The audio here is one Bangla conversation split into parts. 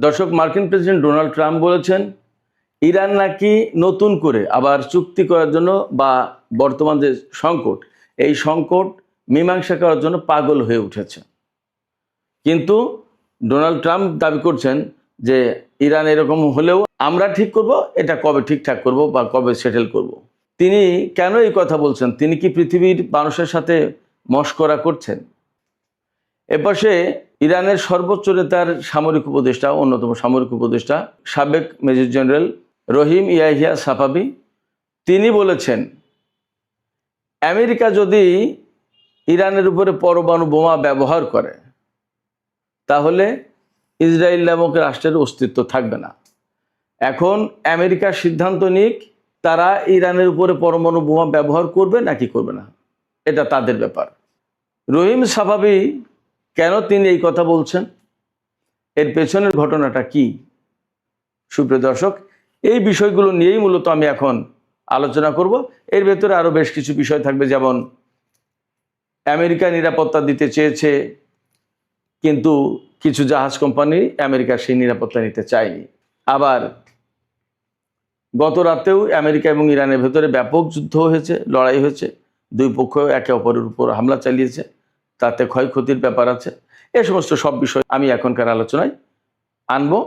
দর্শক, মার্কিন প্রেসিডেন্ট ডোনাল্ড ট্রাম্প বলেছেন ইরান নাকি নতুন করে আবার চুক্তি করার জন্য বা বর্তমান যে সংকট, এই সংকট মীমাংসা করার জন্য পাগল হয়ে উঠেছে। কিন্তু ডোনাল্ড ট্রাম্প দাবি করছেন যে ইরান এরকম হলেও আমরা ঠিক করব, এটা কবে ঠিকঠাক করব বা কবে সেটেল করব। তিনি কেন এই কথা বলছেন? তিনি কি পৃথিবীর মানুষের সাথে মশকরা করছেন? এপাশে ইরানের সর্বোচ্চ নেতার সামরিক উপদেষ্টা, অন্যতম সামরিক উপদেষ্টা সাবেক মেজর জেনারেল রহিম ইয়াহিয়া সাফাবি, তিনি বলেছেন আমেরিকা যদি ইরানের উপরে পরমাণু বোমা ব্যবহার করে তাহলে ইসরায়েল নামক রাষ্ট্রের অস্তিত্ব থাকবে না। এখন আমেরিকার সিদ্ধান্ত নিক তারা ইরানের উপরে পরমাণু বোমা ব্যবহার করবে নাকি করবে না, এটা তাদের ব্যাপার। রহিম সাফাবি কেন তিনি এই কথা বলছেন, এর পেছনের ঘটনাটা কি? সুপ্রিয় দর্শক, এই বিষয়গুলো নিয়েই মূলত আমি এখন আলোচনা করব। এর ভেতরে আরও বেশ কিছু বিষয় থাকবে, যেমন আমেরিকা নিরাপত্তা দিতে চেয়েছে কিন্তু কিছু জাহাজ কোম্পানি আমেরিকার সেই নিরাপত্তা নিতে চায়নি। আবার গত রাতেও আমেরিকা এবং ইরানের ভেতরে ব্যাপক যুদ্ধ হয়েছে, লড়াই হয়েছে, দুই পক্ষ একে অপরের উপর হামলা চালিয়েছে, তাতে ক্ষয়ক্ষতির ব্যাপার আছে। এ সমস্ত সব বিষয় আমি এখনকার আলোচনায় আনবো।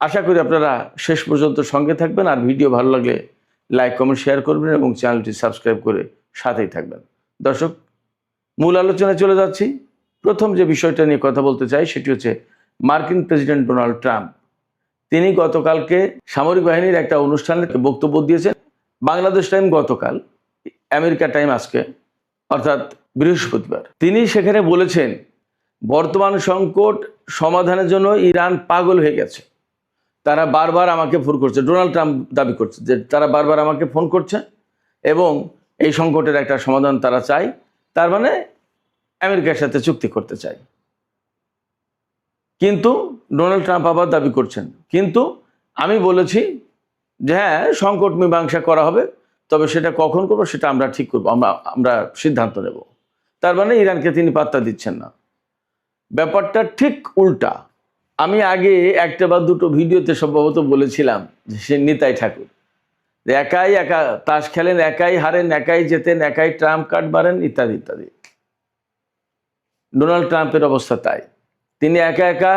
আশা করি আপনারা শেষ পর্যন্ত সঙ্গে থাকবেন, আর ভিডিও ভালো লাগলে লাইক কমেন্ট শেয়ার করবেন এবং চ্যানেলটি সাবস্ক্রাইব করে সাথেই থাকবেন। দর্শক, মূল আলোচনায় চলে যাচ্ছি। প্রথম যে বিষয়টা নিয়ে কথা বলতে চাই সেটি হচ্ছে মার্কিন প্রেসিডেন্ট ডোনাল্ড ট্রাম্প। তিনি গতকালকে সামরিক বাহিনীর একটা অনুষ্ঠানে বক্তব্য দিয়েছেন। বাংলাদেশ টাইম গতকাল, আমেরিকা টাইম আজকে, অর্থাৎ বৃহস্পতিবার। তিনি সেখানে বলেছেন বর্তমান সংকট সমাধানের জন্য ইরান পাগল হয়ে গেছে। তারা বারবার আমাকে ফোন করছে, ডোনাল্ড ট্রাম্প দাবি করছে যে তারা বারবার আমাকে ফোন করছে এবং এই সংকটের একটা সমাধান তারা চায়, তার মানে আমেরিকার সাথে চুক্তি করতে চায়। কিন্তু ডোনাল্ড ট্রাম্প আবার দাবি করছেন কিন্তু আমি বলেছি যে হ্যাঁ, সংকট মীমাংসা করা হবে, তবে সেটা কখন করবো সেটা আমরা ঠিক করবো, আমরা সিদ্ধান্ত নেব। তার মানে ইরানকে তিনি পাত্তা দিচ্ছেন না। ব্যাপারটা ঠিক উল্টা। আমি আগে একটা বা দুটো ভিডিওতে সম্ভবত বলেছিলাম যে সে নিতাই ঠাকুর, যে একাই একা তাস খেলেন, একাই হারেন, একাই জেতেন, একাই ট্রাম্প কার্ড মারেন, ইত্যাদি ইত্যাদি। ডোনাল্ড ট্রাম্পের অবস্থা তাই। তিনি একা একা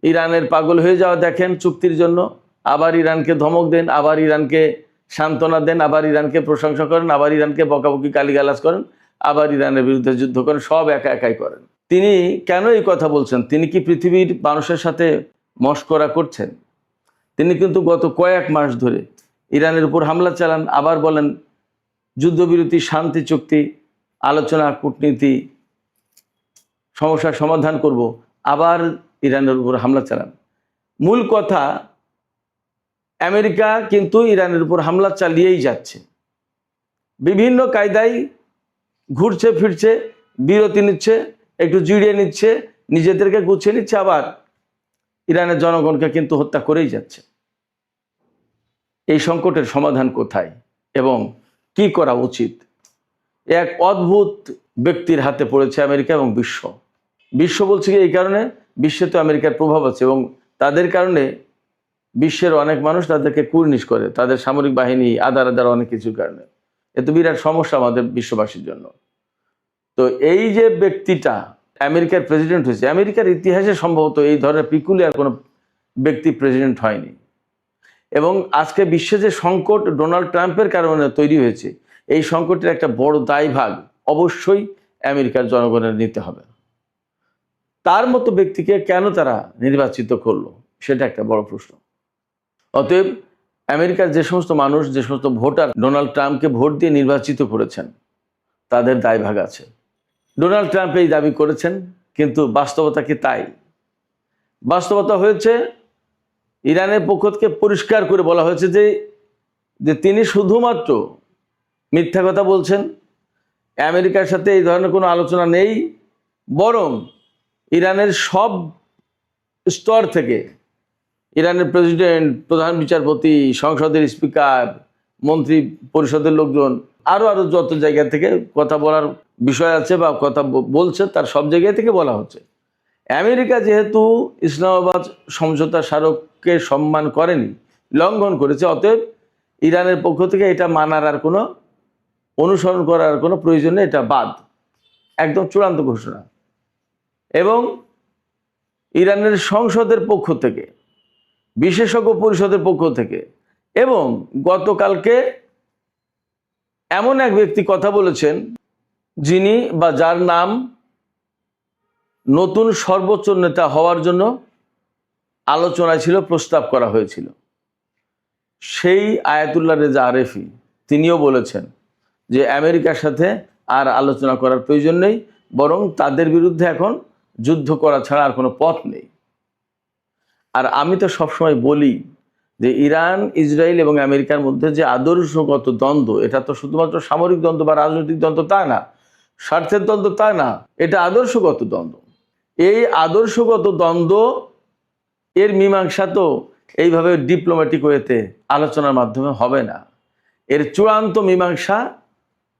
ইরানের পাগল হয়ে যাওয়া দেখেন চুক্তির জন্য, আবার ইরানকে ধমক দেন, আবার ইরানকে সান্ত্বনা দেন, আবার ইরানকে প্রশংসা করেন, আবার ইরানকে বকাবকি গালিগালাজ করেন, আবার ইরানের বিরুদ্ধে যুদ্ধ করেন, সব একা একাই করেন। তিনি কেন এই কথা বলছেন? তিনি কি পৃথিবীর মানুষের সাথে মশকরা করছেন? তিনি কিন্তু গত কয়েক মাস ধরে ইরানের উপর হামলা চালান, আবার বলেন যুদ্ধবিরতি, শান্তি চুক্তি, আলোচনা, কূটনীতি, সমস্যার সমাধান করব, আবার ইরানের উপর হামলা চালান। মূল কথা, আমেরিকা কিন্তু ইরানের উপর হামলা চালিয়েই যাচ্ছে, বিভিন্ন কায়দায় ঘুরছে ফিরছে, বিরতি নিচ্ছে, একটু জিরিয়ে নিচ্ছে, নিজেদেরকে গুছিয়ে নিচ্ছে, আবার ইরানের জনগণকে কিন্তু হত্যা করেই যাচ্ছে। এই সংকটের সমাধান কোথায় এবং কি করা উচিত? এক অদ্ভুত ব্যক্তির হাতে পড়েছে আমেরিকা এবং বিশ্ব বলছে এই কারণে, বিশ্বে তো আমেরিকার প্রভাব আছে এবং তাদের কারণে বিশ্বের অনেক মানুষ তাদেরকে কুর্নিশ করে, তাদের সামরিক বাহিনী, আদার অনেক কিছুর কারণে। এ তো বিরাট সমস্যা আমাদের বিশ্ববাসীর জন্য। তো এই যে ব্যক্তিটা আমেরিকার প্রেসিডেন্ট হয়েছে, আমেরিকার ইতিহাসে সম্ভবত এই ধরনের পিকুলিয়ার কোনো ব্যক্তি প্রেসিডেন্ট হয়নি। এবং আজকে বিশ্বে যে সংকট ডোনাল্ড ট্রাম্পের কারণে তৈরি হয়েছে, এই সংকটের একটা বড় দায়ভাগ অবশ্যই আমেরিকার জনগণের নিতে হবে। তার মতো ব্যক্তিকে কেন তারা নির্বাচিত করলো, সেটা একটা বড় প্রশ্ন। অতএব আমেরিকার যে সমস্ত মানুষ, যে সমস্ত ভোটার ডোনাল্ড ট্রাম্পকে ভোট দিয়ে নির্বাচিত করেছেন, তাদের দায়ভাগ আছে। ডোনাল্ড ট্রাম্প এই দাবি করেছেন, কিন্তু বাস্তবতা কি তাই? বাস্তবতা হয়েছে ইরানের পক্ষ থেকে পরিষ্কার করে বলা হয়েছে যে তিনি শুধুমাত্র মিথ্যা কথা বলছেন, আমেরিকার সাথে এই ধরনের কোনো আলোচনা নেই, বরং ইরানের সব স্তর থেকে, ইরানের প্রেসিডেন্ট, প্রধান বিচারপতি, সংসদের স্পিকার, মন্ত্রী পরিষদের লোকজন, আরও যত জায়গা থেকে কথা বলার বিষয় আছে বা কথা বলছে, তার সব জায়গা থেকে বলা হচ্ছে আমেরিকা যেহেতু ইসলামাবাদ সমঝোতা স্মারককে সম্মান করেনি, লঙ্ঘন করেছে, অতএব ইরানের পক্ষ থেকে এটা মানার আর কোনো অনুসরণ করার কোনো প্রয়োজন নেই, এটা বাদ, একদম চূড়ান্ত ঘোষণা। এবং ইরানের সংসদের পক্ষ থেকে, বিশেষজ্ঞ পরিষদের পক্ষ থেকে, এবং গতকালকে এমন এক ব্যক্তি কথা বলেছেন যিনি বা যার নাম নতুন সর্বোচ্চ নেতা হওয়ার জন্য আলোচনায় ছিল, প্রস্তাব করা হয়েছিল, সেই আয়াতুল্লাহ রেজা আরেফি তিনিও বলেছেন যে আমেরিকার সাথে আর আলোচনা করার প্রয়োজন নেই, বরং তাদের বিরুদ্ধে এখন যুদ্ধ করা ছাড়া আর কোনো পথ নেই। আর আমি তো সবসময় বলি যে ইরান, ইসরায়েল এবং আমেরিকার মধ্যে যে আদর্শগত দ্বন্দ্ব, এটা তো শুধুমাত্র সামরিক দ্বন্দ্ব বা রাজনৈতিক দ্বন্দ্ব তা না, স্বার্থের দ্বন্দ্ব তা না, এটা আদর্শগত দ্বন্দ্ব। এই আদর্শগত দ্বন্দ্ব এর মীমাংসা তো এইভাবে ডিপ্লোম্যাটিক ওয়েতে আলোচনার মাধ্যমে হবে না। এর চূড়ান্ত মীমাংসা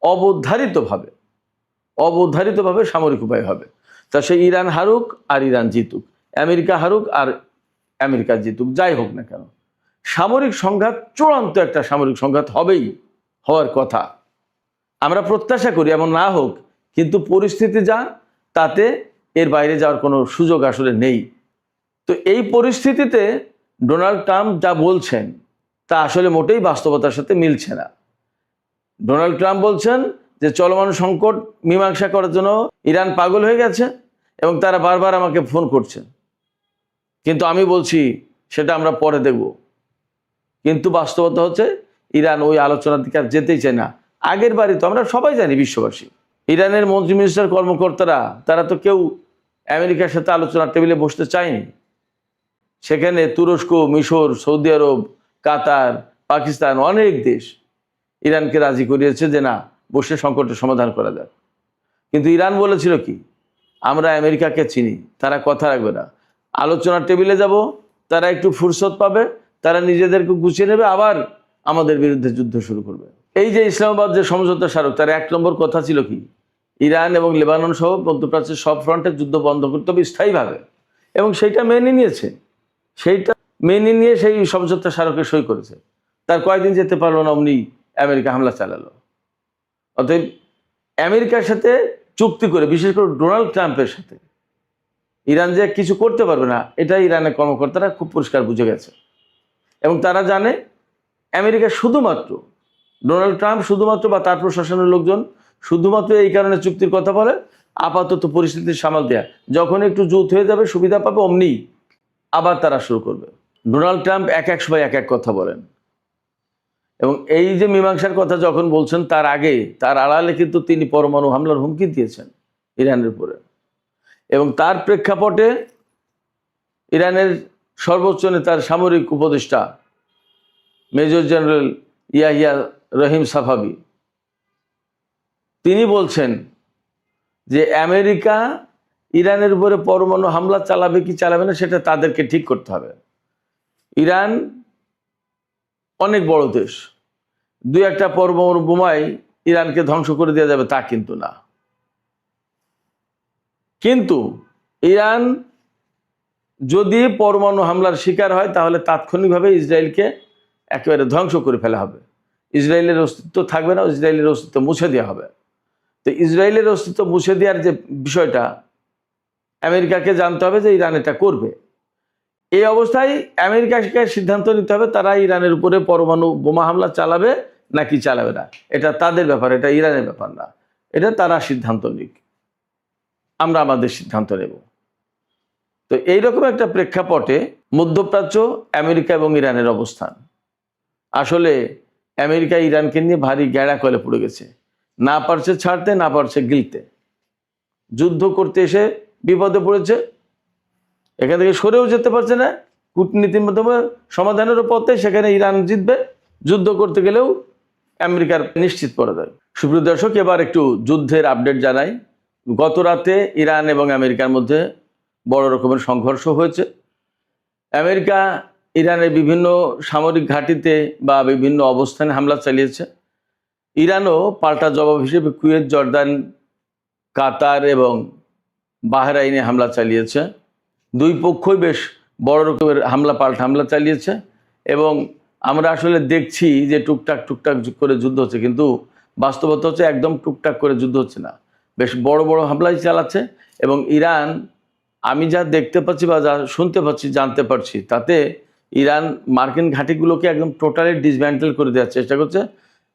অবধারিতভাবে সামরিক উপায় হবে। তা সে ইরান হারুক আর ইরান জিতুক, আমেরিকা হারুক আর আমেরিকা জিতুক, যাই হোক না কেন, সামরিক সংঘাত চূড়ান্ত একটা সামরিক সংঘাত হবেই, হওয়ার কথা। আমরা প্রত্যাশা করি এমন না হোক, কিন্তু পরিস্থিতি যা, তাতে এর বাইরে যাওয়ার কোনো সুযোগ আসলে নেই। তো এই পরিস্থিতিতে ডোনাল্ড ট্রাম্প যা বলছেন তা আসলে মোটেই বাস্তবতার সাথে মিলছে না। ডোনাল্ড ট্রাম্প বলছেন যে চলমান সংকট মীমাংসা করার জন্য ইরান পাগল হয়ে গেছে এবং তারা বারবার আমাকে ফোন করছে, কিন্তু আমি বলছি সেটা আমরা পরে দেখব। কিন্তু বাস্তবতা হচ্ছে ইরান ওই আলোচনার দিকে আর যেতেই চায় না। আগের বারই তো আমরা সবাই জানি, বিশ্ববাসী, ইরানের মন্ত্রী মিনিস্টার কর্মকর্তারা তারা তো কেউ আমেরিকার সাথে আলোচনার টেবিলে বসতে চায়নি। সেখানে তুরস্ক, মিশর, সৌদি আরব, কাতার, পাকিস্তান, অনেক দেশ ইরানকে রাজি করিয়েছে যে না, বসে সংকটের সমাধান করা যাক। কিন্তু ইরান বলেছিল কি, আমরা আমেরিকাকে চিনি, তারা কথা রাখবে না, আলোচনার টেবিলে যাব, তারা একটু ফুরসত পাবে, তারা নিজেদেরকে গুছিয়ে নেবে, আবার আমাদের বিরুদ্ধে যুদ্ধ শুরু করবে। এই যে ইসলামাবাদ যে সমঝোতা স্মারক, তার 1 নম্বর কথা ছিল কি, ইরান এবং লেবানন সহ মধ্যপ্রাচ্যের সব ফ্রন্টে যুদ্ধ বন্ধ করতে হবে স্থায়ীভাবে, এবং সেইটা মেনে নিয়েছে। সেই সমঝোতা স্মারকে সই করেছে। তার কয়েকদিন যেতে পারলো না, অমনি আমেরিকা হামলা চালালো। অতএব আমেরিকার সাথে চুক্তি করে, বিশেষ করে ডোনাল্ড ট্রাম্পের সাথে, ইরান যে কিছু করতে পারবে না, এটা ইরানের কর্মকর্তারা খুব পরিষ্কার বুঝে গেছে। এবং তারা জানে আমেরিকা শুধুমাত্র, ডোনাল্ড ট্রাম্প শুধুমাত্র বা তার প্রশাসনের লোকজন শুধুমাত্র এই কারণে চুক্তির কথা বলে, আপাতত পরিস্থিতি সামাল দেয়া, যখন একটু জুত হয়ে যাবে, সুবিধা পাবে, অমনি আবার তারা শুরু করবে। ডোনাল্ড ট্রাম্প এক সময় এক কথা বলেন, এবং এই যে মীমাংসার কথা যখন বলছেন, তার আগে, তার আড়ালে কিন্তু তিনি পরমাণু হামলার হুমকি দিয়েছেন ইরানের উপরে। এবং তার প্রেক্ষাপটে ইরানের সর্বোচ্চ নেতার সামরিক উপদেষ্টা মেজর জেনারেল ইয়াহিয়া রহিম সাফাবি, তিনি বলছেন যে আমেরিকা ইরানের উপরে পরমাণু হামলা চালাবে কি চালাবে না, সেটা তাদেরকে ঠিক করতে হবে। ইরান অনেক বড় দেশ, 2-1টা পরমাণু বোমায় ইরানকে ধ্বংস করে দেওয়া যাবে তা কিন্তু না। কিন্তু ইরান যদি পরমাণু হামলার শিকার হয়, তাহলে তাৎক্ষণিকভাবে ইসরায়েলকে একেবারে ধ্বংস করে ফেলা হবে, ইসরায়েলের অস্তিত্ব থাকবে না, ইসরায়েলের অস্তিত্ব মুছে দেওয়া হবে। তো ইসরায়েলের অস্তিত্ব মুছে দেওয়ার যে বিষয়টা, আমেরিকাকে জানতে হবে যে ইরান এটা করবে। এই অবস্থায় আমেরিকাকে সিদ্ধান্ত নিতে হবে তারা ইরানের উপরে পরমাণু বোমা হামলা চালাবে নাকি চালাবে না। এটা তাদের ব্যাপার, এটা ইরানের ব্যাপার না, এটা তারা সিদ্ধান্ত নিক, আমরা আমাদের সিদ্ধান্ত নেব। তো এইরকম একটা প্রেক্ষাপটে মধ্যপ্রাচ্য, আমেরিকা এবং ইরানের অবস্থান, আসলে আমেরিকা ইরানকে নিয়ে ভারী গ্যাড়া কলে পড়ে গেছে, না পারছে ছাড়তে, না পারছে গিলতে, যুদ্ধ করতে এসে বিপদে পড়েছে, এখান থেকে সরেও যেতে পারছে না, কূটনীতির মাধ্যমে সমাধানেরও পথে সেখানে ইরান জিতবে, যুদ্ধ করতে গেলেও আমেরিকার নিশ্চিত পরাজয়। সুপ্রিয় দর্শক, এবার একটু যুদ্ধের আপডেট জানাই। গত রাতে ইরান এবং আমেরিকার মধ্যে বড় রকমের সংঘর্ষ হয়েছে। আমেরিকা ইরানের বিভিন্ন সামরিক ঘাঁটিতে বা বিভিন্ন অবস্থানে হামলা চালিয়েছে। ইরানও পাল্টা জবাব হিসেবে কুয়েত, জর্দান, কাতার এবং বাহরাইনে হামলা চালিয়েছে। দুই পক্ষই বেশ বড় রকমের পাল্টা হামলা চালিয়েছে এবং আমরা আসলে দেখছি যে টুকটাক করে যুদ্ধ হচ্ছে, কিন্তু বাস্তবতা হচ্ছে একদম টুকটাক করে যুদ্ধ হচ্ছে না, বেশ বড় বড় হামলাই চালাচ্ছে। এবং ইরান, আমি যা দেখতে পাচ্ছি বা যা শুনতে পাচ্ছি, জানতে পারছি, তাতে ইরান মার্কিন ঘাঁটিগুলোকে একদম টোটালি ডিসম্যান্টেল করে দেওয়ার চেষ্টা করছে।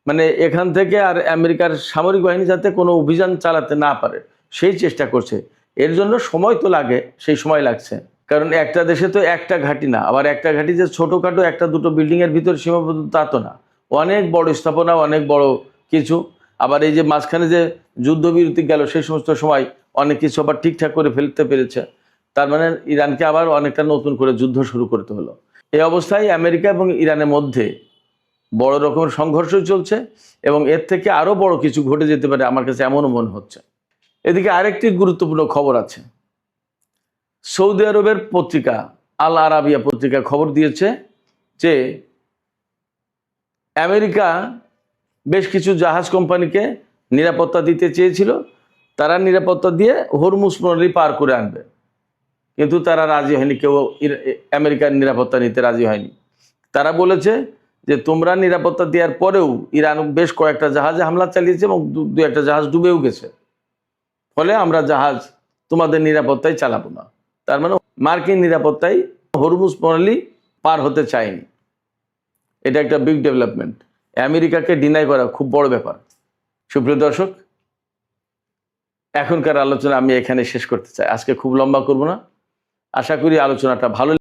মানে এখান থেকে আর আমেরিকার সামরিক বাহিনী যাতে কোনো অভিযান চালাতে না পারে সেই চেষ্টা করছে। এর জন্য সময় তো লাগে, সেই সময় লাগছে, কারণ একটা দেশে তো একটা ঘাঁটি না, আবার একটা ঘাঁটি যে ছোটোখাটো একটা দুটো বিল্ডিংয়ের ভিতর সীমাবদ্ধ তা তো না, অনেক বড় স্থাপনা, অনেক বড় কিছু। আবার এই যে মাঝখানে যে যুদ্ধবিরতি গেল সেই সমস্ত সময় অনেক কিছু আবার ঠিকঠাক করে ফেলতে পেরেছে। তার মানে ইরানকে আবার অনেকটা নতুন করে যুদ্ধ শুরু করতে হলো। এই অবস্থায় আমেরিকা এবং ইরানের মধ্যে বড় রকমের সংঘর্ষ চলছে এবং এর থেকে আরও বড় কিছু ঘটে যেতে পারে, আমার কাছে এমনও মনে হচ্ছে। এদিকে আরেকটি গুরুত্বপূর্ণ খবর আছে। সৌদি আরবের পত্রিকা আল আরাবিয়া পত্রিকা খবর দিয়েছে যে আমেরিকা বেশ কিছু জাহাজ কোম্পানিকে নিরাপত্তা দিতে চেয়েছিল, তারা নিরাপত্তা দিয়ে হরমুজ প্রণালী পার করে আনবে, কিন্তু তারা রাজি হয়নি, কেউ আমেরিকার নিরাপত্তা নিতে রাজি হয়নি। তারা বলেছে যে তোমরা নিরাপত্তা দেওয়ার পরেও ইরান বেশ কয়েকটা জাহাজে হামলা চালিয়েছে এবং দু একটা জাহাজ ডুবেও গেছে, ফলে আমরা জাহাজ তোমাদের নিরাপত্তায় চালাবো না। তার মানে মার্কিন নিরাপত্তায় হরমুজ প্রণালী পার হতে চায়নি। এটা একটা বিগ ডেভেলপমেন্ট, আমেরিকাকে ডিনাই করা খুব বড় ব্যাপার। সুপ্রিয় দর্শক, এখনকার আলোচনা আমি এখানে শেষ করতে চাই, আজকে খুব লম্বা করব না। আশা করি আলোচনাটা ভালো